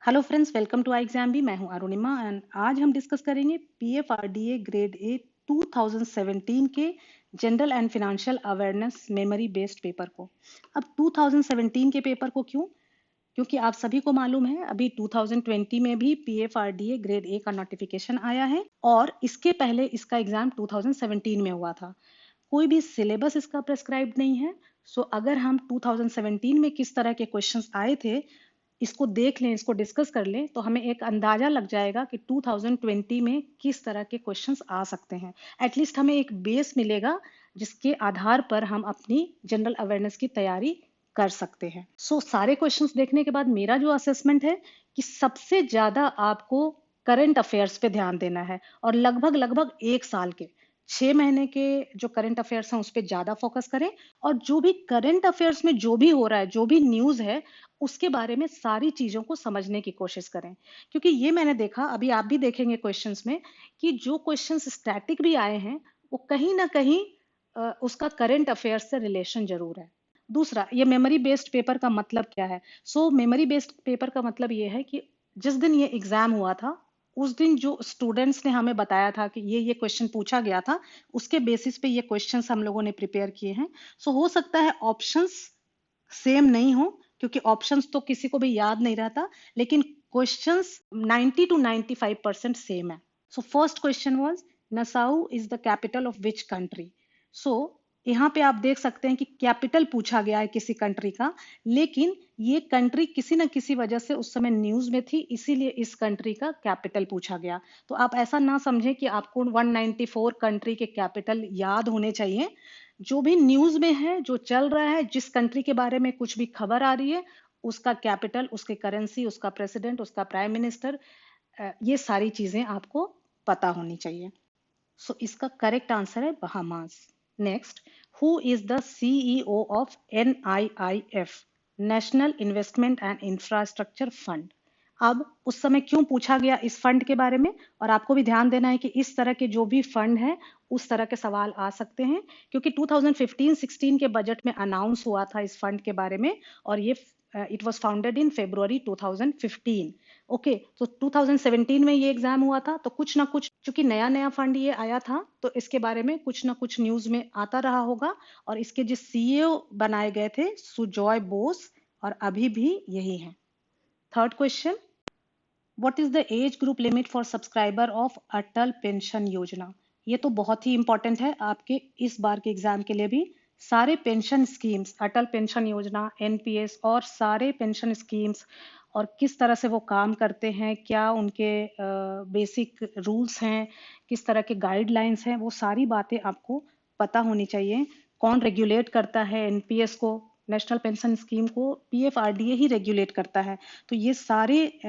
Hello friends, welcome to I exam भी। मैं हूं अरुणिमा एंड आज हम डिस्कस करेंगे पीएफआरडीए ग्रेड ए 2017 के general and financial awareness memory based paper को। अब 2017 के पेपर को क्यों? क्योंकि आप सभी को मालूम है अभी 2020 में भी पीएफआरडीए ग्रेड ए का नोटिफिकेशन आया है और इसके पहले इसका एग्जाम 2017 में हुआ था। कोई भी सिलेबस इसका प्रेस्क्राइब्ड नहीं है। सो अगर हम 2017 में किस तरह के क्वेश्चंस आए थे इसको देख लें, इसको डिस्कस कर लें, तो हमें एक अंदाजा लग जाएगा कि 2020 में किस तरह के क्वेश्चंस आ सकते हैं। एटलीस्ट हमें एक बेस मिलेगा जिसके आधार पर हम अपनी जनरल अवेयरनेस की तैयारी कर सकते हैं। सारे क्वेश्चंस देखने के बाद मेरा जो असेसमेंट है कि सबसे ज्यादा आपको करंट अफेयर्स पे ध्यान देना है और लगभग लगभग एक साल के 6 महीने के जो करंट अफेयर्स हैं उस पर ज्यादा फोकस करें और जो भी करंट अफेयर्स में जो भी हो रहा है, जो भी न्यूज है, उसके बारे में सारी चीजों को समझने की कोशिश करें। क्योंकि ये मैंने देखा, अभी आप भी देखेंगे क्वेश्चंस में, कि जो क्वेश्चंस स्टैटिक भी आए हैं वो कहीं ना कहीं उसका करंट अफेयर्स से रिलेशन जरूर है। दूसरा, ये मेमोरी बेस्ड पेपर का मतलब क्या है? मेमोरी बेस्ड पेपर का मतलब ये है कि जिस दिन ये एग्जाम हुआ था उस दिन जो स्टूडेंट्स ने हमें बताया था कि ये क्वेश्चन पूछा गया था, उसके बेसिस पे ये क्वेश्चंस हम लोगों ने प्रिपेयर किए हैं। हो सकता है ऑप्शंस सेम नहीं हो, क्योंकि ऑप्शंस तो किसी को भी याद नहीं रहता, लेकिन क्वेश्चंस 90 to 95% सेम है। First question was, Nassau is the capital of which country? So यहाँ पे आप देख सकते हैं कि कैपिटल पूछा गया है किसी कंट्री का, लेकिन ये कंट्री किसी न किसी वजह से उस समय न्यूज में थी, इसीलिए इस कंट्री का कैपिटल पूछा गया। तो आप ऐसा ना समझें कि आपको 194 कंट्री के कैपिटल याद होने चाहिए। जो भी न्यूज में है, जो चल रहा है, जिस कंट्री के बारे में कुछ भी खबर आ रही है, उसका कैपिटल, उसकी करेंसी, उसका प्रेसिडेंट, उसका प्राइम मिनिस्टर, ये सारी चीजें आपको पता होनी चाहिए। इसका करेक्ट आंसर है Bahamas. Next, who is the CEO of NIIF, national investment and infrastructure fund? अब उस समय क्यों पूछा गया इस फंड के बारे में, और आपको भी ध्यान देना है कि इस तरह के जो भी फंड है उस तरह के सवाल आ सकते हैं, क्योंकि 2015-16 के बजट में अनाउंस हुआ था इस फंड के बारे में और ये it was founded in February 2015। Okay, तो 2017 में ये एग्जाम हुआ था, तो कुछ ना कुछ, चूंकि नया नया फंड ये आया था, तो इसके बारे में कुछ ना कुछ न्यूज में आता रहा होगा। और इसके जो सीईओ बनाए गए थे सुजॉय बोस, और अभी भी यही है। Third question, what is the age group limit for subscriber of Atal pension योजना? ये तो बहुत ही इंपॉर्टेंट है आपके इस बार के एग्जाम के लिए भी। सारे पेंशन स्कीम्स, अटल पेंशन योजना, एनपीएस और सारे पेंशन स्कीम्स और किस तरह से वो काम करते हैं, क्या उनके बेसिक रूल्स हैं, किस तरह के गाइडलाइंस हैं, वो सारी बातें आपको पता होनी चाहिए। कौन रेगुलेट करता है एनपीएस को, नेशनल पेंशन स्कीम को? पीएफआरडीए ही रेगुलेट करता है। तो ये सारे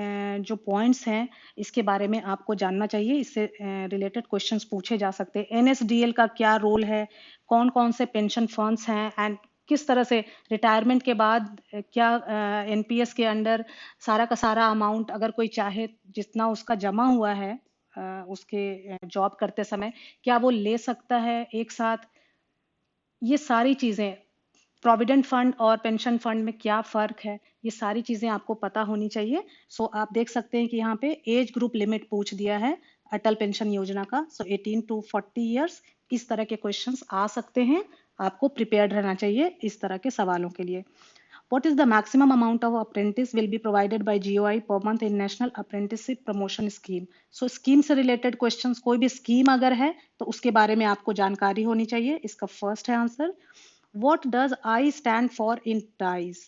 जो पॉइंट्स हैं इसके बारे में आपको जानना चाहिए, इससे रिलेटेड क्वेश्चंस पूछे जा सकते हैं। एनएसडीएल का क्या रोल है, कौन कौन से पेंशन फंड्स हैं, एंड किस तरह से रिटायरमेंट के बाद क्या एनपीएस के अंडर सारा का सारा अमाउंट, अगर कोई चाहे जितना उसका जमा हुआ है उसके जॉब करते समय, क्या वो ले सकता है एक साथ? ये सारी चीजें, प्रोविडेंट फंड और पेंशन फंड में क्या फर्क है, ये सारी चीजें आपको पता होनी चाहिए। आप देख सकते हैं कि यहाँ पे एज ग्रुप लिमिट पूछ दिया है अटल पेंशन योजना का। 18 to 40 ईयर्स, इस तरह के क्वेश्चंस आ सकते हैं, आपको प्रिपेयर्ड रहना चाहिए इस तरह के सवालों के लिए। What is the maximum amount of apprentice will be provided by GOI per month in National Apprenticeship Promotion Scheme? Scheme से रिलेटेड क्वेश्चंस, कोई भी स्कीम अगर है तो उसके बारे में आपको जानकारी होनी चाहिए। इसका फर्स्ट है answer. What does I stand for in TIES?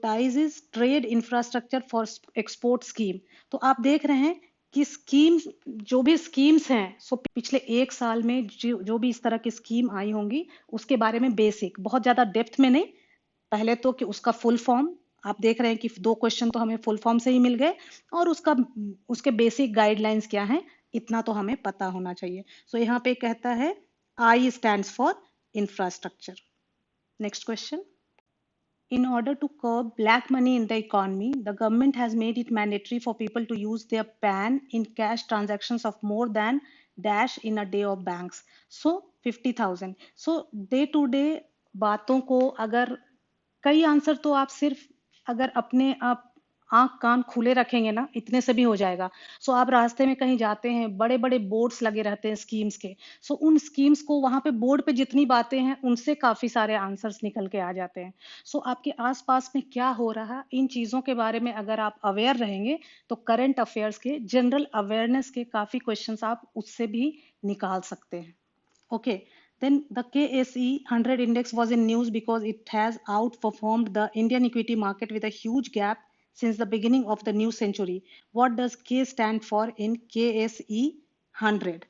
TIES is Trade Infrastructure for Export Scheme। तो आप देख रहे हैं कि स्कीम, जो भी स्कीम्स हैं, पिछले एक साल में जो भी इस तरह की स्कीम आई होंगी उसके बारे में बेसिक, बहुत ज्यादा डेप्थ में नहीं, पहले तो कि उसका फुल फॉर्म, आप देख रहे हैं कि 2 क्वेश्चन तो हमें फुल फॉर्म से ही मिल गए, और उसके बेसिक गाइडलाइंस क्या हैं, इतना तो हमें पता होना चाहिए। यहाँ पे कहता है आई stands for infrastructure. Next question, in order to curb black money in the economy, the government has made it mandatory for people to use their PAN in cash transactions of more than dash in a day of banks. 50,000। Day to day बातों को, अगर कई answer तो आप सिर्फ अगर अपने आप आंख कान खुले रखेंगे ना, इतने से भी हो जाएगा। सो आप रास्ते में कहीं जाते हैं, बड़े बड़े बोर्ड्स लगे रहते हैं स्कीम्स के। सो उन स्कीम्स को वहां पे बोर्ड पे जितनी बातें हैं उनसे काफी सारे आंसर्स निकल के आ जाते हैं। सो आपके आसपास में क्या हो रहा है, इन चीजों के बारे में अगर आप अवेयर रहेंगे तो करंट अफेयर्स के, जनरल अवेयरनेस के काफी क्वेश्चंस आप उससे भी निकाल सकते हैं। Okay, then the KSE 100 index was in news because it has outperformed the Indian equity market with a huge gap since the beginning of the new century. What does K stand for in KSE 100?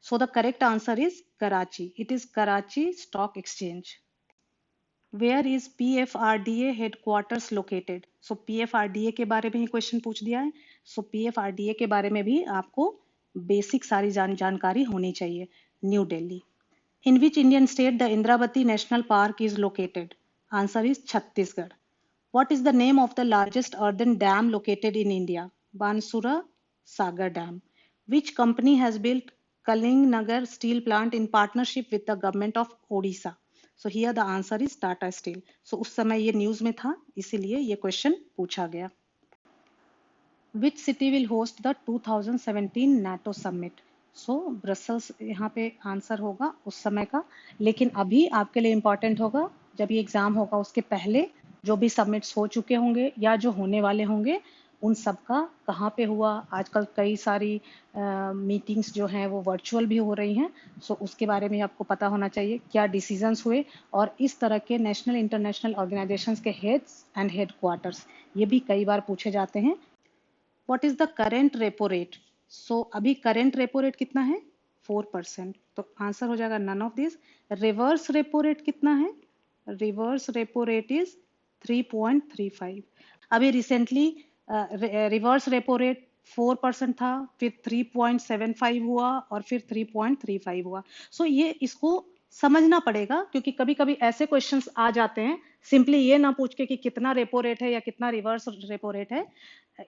So the correct answer is Karachi. It is Karachi Stock Exchange. Where is PFRDA headquarters located? So PFRDA के बारे में ही question पूछ दिया है। So PFRDA के बारे में भी आपको बेसिक सारी जानकारी होनी चाहिए। New Delhi. In which Indian state the Indravati National Park is located? Answer is Chhattisgarh. What is the name of the largest earthen dam located in India? Bansura Sagar Dam. Which company has built Kalingnagar steel plant in partnership with the government of Odisha? So here the answer is Tata Steel. So उस समय ये news में था, इसीलिए ये question पूछा गया। Which city will host the 2017 NATO summit? So Brussels यहाँ पे आंसर होगा उस समय का, लेकिन अभी आपके लिए इम्पोर्टेंट होगा जब ये एग्जाम होगा उसके पहले जो भी सबमिट्स हो चुके होंगे या जो होने वाले होंगे उन सब का कहाँ पे हुआ। आजकल कई सारी मीटिंग्स जो हैं वो वर्चुअल भी हो रही हैं। सो उसके बारे में आपको पता होना चाहिए क्या डिसीजंस हुए, और इस तरह के नेशनल इंटरनेशनल ऑर्गेनाइजेशंस के हेड्स एंड हेड क्वार्टर्स ये भी कई बार पूछे जाते हैं। What is the current repo rate? So अभी करेंट रेपो रेट कितना है? 4%। तो आंसर हो जाएगा none of this. Reverse repo rate कितना है? Reverse repo rate is 3.35। अभी रिसेंटली रिवर्स रेपो रेट 4% था, फिर 3.75 हुआ और फिर 3.35 हुआ। सो ये इसको समझना पड़ेगा, क्योंकि कभी कभी ऐसे क्वेश्चंस आ जाते हैं सिंपली ये ना पूछ के कि कितना रेपो रेट है या कितना रिवर्स रेपो रेट है।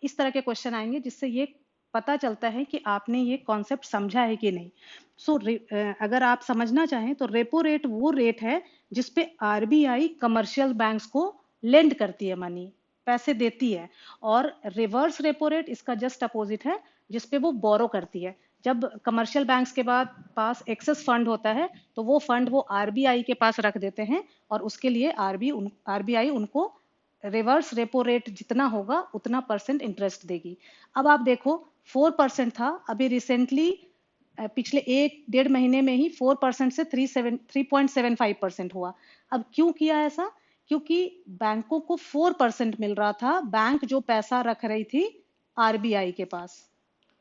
इस तरह के क्वेश्चन आएंगे जिससे ये पता चलता है कि आपने ये कॉन्सेप्ट समझा है कि नहीं। सो अगर आप समझना चाहें तो रेपो रेट वो रेट है जिसपे आरबीआई कमर्शियल बैंक्स को लेंड करती है, मनी पैसे देती है, और रिवर्स रेपो रेट इसका जस्ट अपोजिट है जिसपे वो बोरो करती है। जब कमर्शियल बैंक्स के बाद पास एक्सेस फंड होता है तो वो फंड वो आरबीआई के पास रख देते हैं, और उसके लिए आरबीआई उनको रिवर्स रेपो रेट जितना होगा उतना परसेंट इंटरेस्ट देगी। अब आप देखो 4% था, अभी रिसेंटली पिछले 1-1.5 महीने में ही 4% से 3.75% हुआ। अब क्यों किया ऐसा? क्योंकि बैंकों को 4% मिल रहा था, बैंक जो पैसा रख रही थी आरबीआई के पास।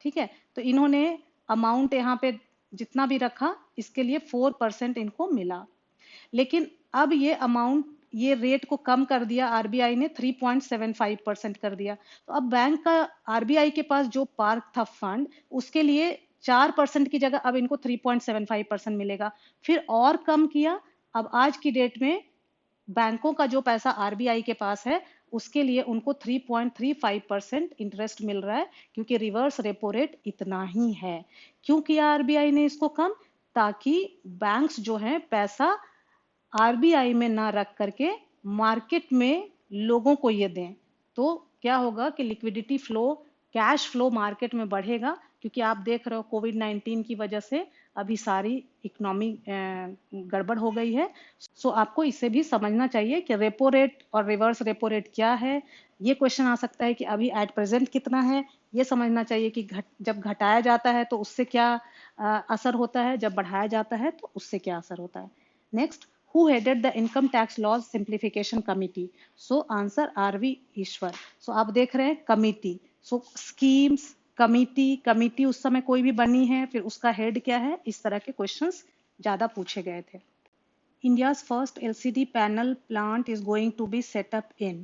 ठीक है, तो इन्होंने अमाउंट यहाँ पे जितना भी रखा इसके लिए 4% इनको मिला, लेकिन अब ये अमाउंट, ये रेट को कम कर दिया आरबीआई ने, 3.75% कर दिया। तो अब बैंक का आरबीआई के पास जो पार्क था फंड, उसके लिए 4% की जगह अब इनको 3.75% मिलेगा। फिर और कम किया, अब आज की डेट में बैंकों का जो पैसा आरबीआई के पास है उसके लिए उनको 3.35% इंटरेस्ट मिल रहा है, क्योंकि रिवर्स रेपो रेट इतना ही है। क्यों किया आरबीआई ने इसको कम? ताकि बैंक्स जो हैं पैसा आरबीआई में ना रख करके मार्केट में लोगों को ये दें, तो क्या होगा कि liquidity flow, cash flow market में बढ़ेगा। क्योंकि आप देख रहे हो कोविड-19 की वजह से अभी सारी इकोनॉमी गड़बड़ हो गई है। सो आपको इसे भी समझना चाहिए कि रेपो रेट और रिवर्स रेपो रेट क्या है। ये क्वेश्चन आ सकता है कि अभी एट प्रेजेंट कितना है। ये समझना चाहिए कि जब घटाया जाता है तो उससे क्या असर होता है, जब बढ़ाया जाता है तो उससे क्या असर होता है। Next, who headed the income tax laws simplification committee? So answer RV Ishwar. so आप देख रहे हैं कमिटी, so schemes कमिटी उस समय कोई भी बनी है, फिर उसका हेड क्या है, इस तरह के क्वेश्चंस ज्यादा पूछे गए थे। India's first LCD panel plant is going to be set up in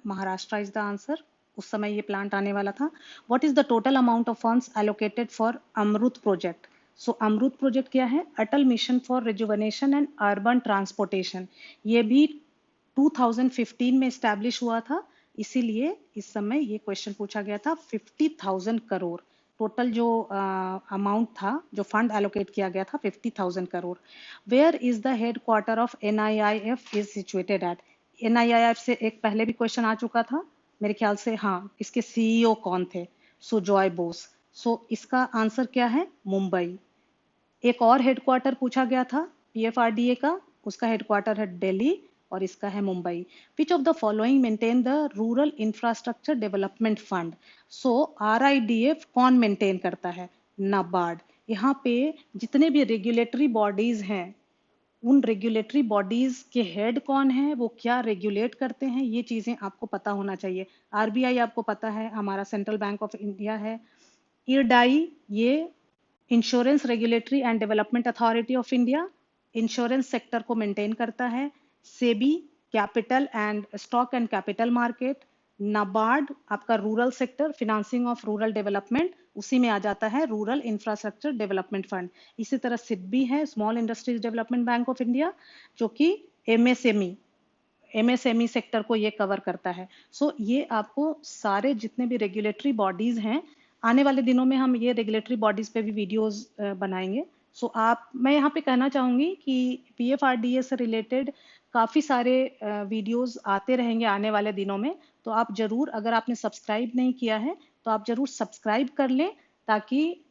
Maharashtra is the answer. उस समय ये प्लांट आने वाला था। What is the total amount of funds allocated for AMRUT project? So AMRUT project क्या है? Atal mission for rejuvenation and urban transportation. ये भी 2015 में स्टैब्लिश हुआ था, इसीलिए इस समय ये क्वेश्चन पूछा गया था। 50,000 करोड़ टोटल जो अमाउंट था, जो फंड एलोकेट किया गया था 50,000 crore. Where is the head quarter of NIIF is situated at? NIIF से एक पहले भी क्वेश्चन आ चुका था, मेरे ख्याल से हाँ, इसके सीईओ कौन थे? सुजॉय बोस। सो इसका आंसर क्या है? मुंबई। एक और हेडक्वार्टर पूछा गया था पीएफआरडीए का, उसका हेडक्वार्टर है दिल्ली और इसका है मुंबई। विच of the following maintain the rural infrastructure development fund? So RIDF कौन मेंटेन करता है? नाबार्ड। यहाँ पे जितने भी रेगुलेटरी बॉडीज हैं, उन रेगुलेटरी बॉडीज के हेड कौन है, वो क्या रेगुलेट करते हैं, ये चीजें आपको पता होना चाहिए। आरबीआई आपको पता है, हमारा सेंट्रल बैंक ऑफ इंडिया है। इरडाई, ये insurance regulatory and development authority of India, insurance sector को मेंटेन करता है। SEBI, capital and stock and capital market. NABARD, आपका rural sector, financing of rural development, उसी में आ जाता है रूरल इंफ्रास्ट्रक्चर डेवलपमेंट फंड। इसी तरह सिडबी है, small industries development bank of India, जो कि एमएसएमई सेक्टर को ये कवर करता है। सो ये आपको सारे जितने भी रेगुलेटरी बॉडीज हैं, आने वाले दिनों में हम ये रेगुलेटरी बॉडीज पे भी वीडियोस बनाएंगे। सो मैं यहाँ पे कहना चाहूंगी कि पीएफआरडीए से रिलेटेड काफी सारे वीडियोस आते रहेंगे आने वाले दिनों में। तो आप जरूर, अगर आपने सब्सक्राइब नहीं किया है तो आप जरूर सब्सक्राइब कर लें, ताकि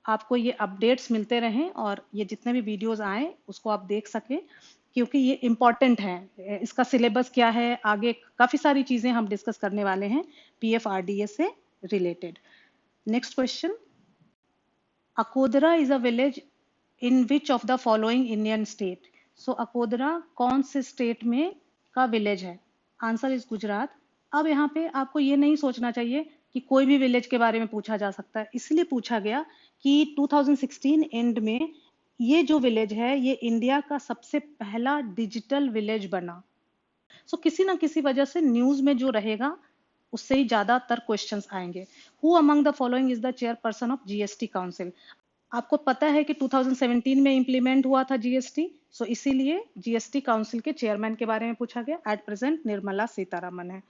आपको ये अपडेट्स मिलते रहें और ये जितने भी वीडियोस आए उसको आप देख सकें, क्योंकि ये इम्पॉर्टेंट है। इसका सिलेबस क्या है, आगे काफी सारी चीजें हम डिस्कस करने वाले हैं पीएफआरडीए से related. Next question, Akodara is a village in which of the following Indian state? So Akodara कौन से स्टेट में का विलेज है? Answer is Gujarat. अब यहाँ पे आपको ये नहीं सोचना चाहिए कि कोई भी विलेज के बारे में पूछा जा सकता है, इसलिए पूछा गया कि 2016 एंड में ये जो विलेज है ये इंडिया का सबसे पहला डिजिटल विलेज बना। सो किसी ना किसी वजह से न्यूज में जो रहेगा उससे ही ज्यादातर क्वेश्चंस आएंगे। Who among the following is the chairperson of GST council? आपको पता है कि 2017 में इंप्लीमेंट हुआ था जीएसटी, सो इसीलिए जीएसटी काउंसिल के चेयरमैन के बारे में पूछा गया। एट प्रेजेंट निर्मला सीतारमन है।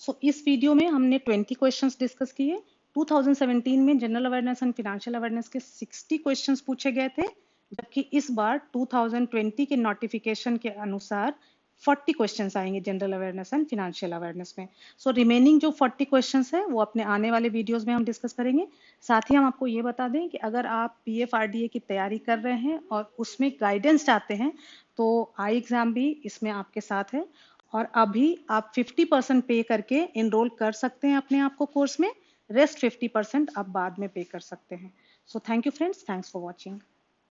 सो इस वीडियो में हमने 20 क्वेश्चंस डिस्कस किए। 2017 में general awareness and financial awareness के 60 क्वेश्चंस पूछे गए थे, जबकि इस बार 2020 के नोटिफिकेशन के अनुसार 40 क्वेश्चंस आएंगे general awareness and financial awareness में। सो रिमेनिंग जो 40 क्वेश्चंस है वो अपने आने वाले वीडियोस में हम डिस्कस करेंगे। साथ ही हम आपको ये बता दें कि अगर आप पीएफआरडीए की तैयारी कर रहे हैं और उसमें गाइडेंस चाहते हैं, तो आई एग्जाम भी इसमें आपके साथ है। और अभी आप 50% पे करके इनरोल कर सकते हैं अपने आप को कोर्स में, रेस्ट 50% आप बाद में पे कर सकते हैं। So thank you friends, thanks for watching.